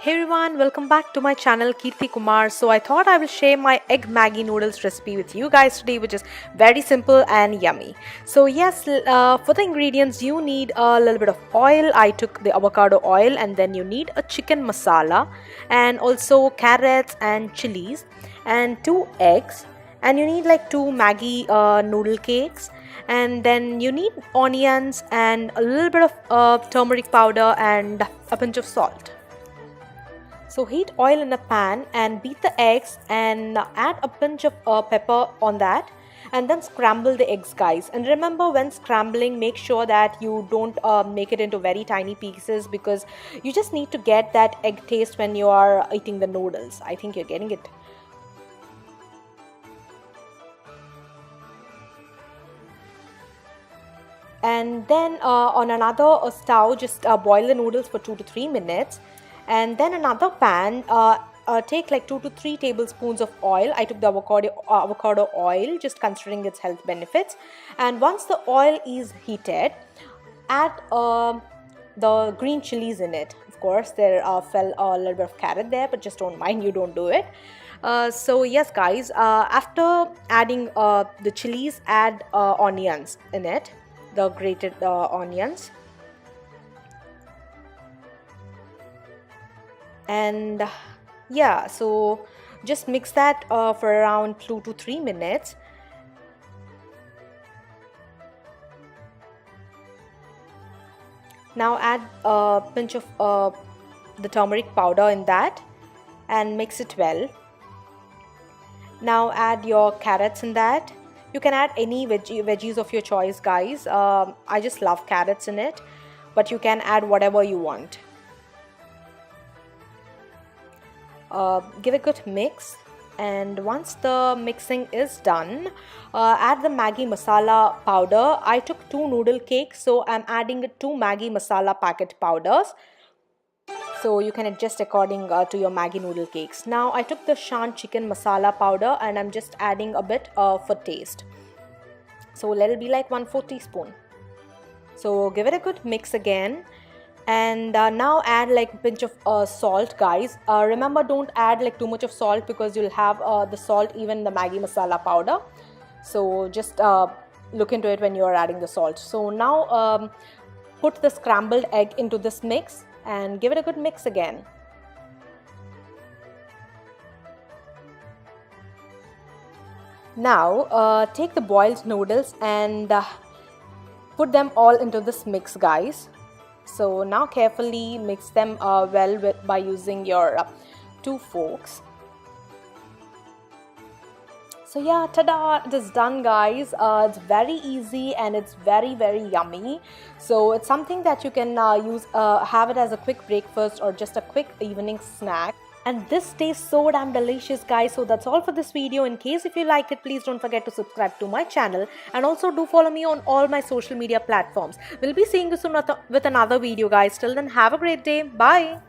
Hey everyone, welcome back to my channel Keerthi Kumar. So I thought I will share my egg Maggi noodles recipe with you guys today, which is very simple and yummy. So yes, for the ingredients you need a little bit of oil. I took the avocado oil, and then you need a chicken masala and also carrots and chilies and 2 eggs, and you need like 2 Maggi noodle cakes, and then you need onions and a little bit of turmeric powder and a pinch of salt. So heat oil in a pan and beat the eggs and add a pinch of pepper on that, and then scramble the eggs, guys. And remember, when scrambling, make sure that you don't make it into very tiny pieces, because you just need to get that egg taste when you are eating the noodles. I think you're getting it. And then on another stove, just boil the noodles for 2 to 3 minutes. And then another pan, take like 2 to 3 tablespoons of oil. I took the avocado oil, just considering its health benefits. And once the oil is heated, add the green chilies in it. Of course, there fell a little bit of carrot there, but just don't mind, you don't do it. So yes, guys, after adding the chilies, add onions in it, the grated onions. And yeah, so just mix that for around 2 to 3 minutes. Now add a pinch of the turmeric powder in that and mix it well. Now add your carrots in that. You can add any veggies of your choice, guys. I just love carrots in it, but you can add whatever you want. Give a good mix, and once the mixing is done, add the Maggi masala powder. I took 2 noodle cakes, so I'm adding 2 Maggi masala packet powders, so you can adjust according to your Maggi noodle cakes. Now I took the Shan chicken masala powder, and I'm just adding a bit for taste, so let it be like 1/4 teaspoon. So give it a good mix again. And now add like a pinch of salt, guys. Remember, don't add like too much of salt, because you'll have the salt even in the Maggi masala powder. So just look into it when you are adding the salt. So now put the scrambled egg into this mix and give it a good mix again. Now take the boiled noodles and put them all into this mix, guys. So now carefully mix them well by using your 2 forks. So yeah, tada, it is done, guys. It's very easy and it's very yummy. So it's something that you can have it as a quick breakfast or just a quick evening snack. And this tastes so damn delicious, guys. So that's all for this video. In case if you like it, please don't forget to subscribe to my channel, and also do follow me on all my social media platforms. We'll be seeing you soon with another video, guys. Till then, have a great day. Bye.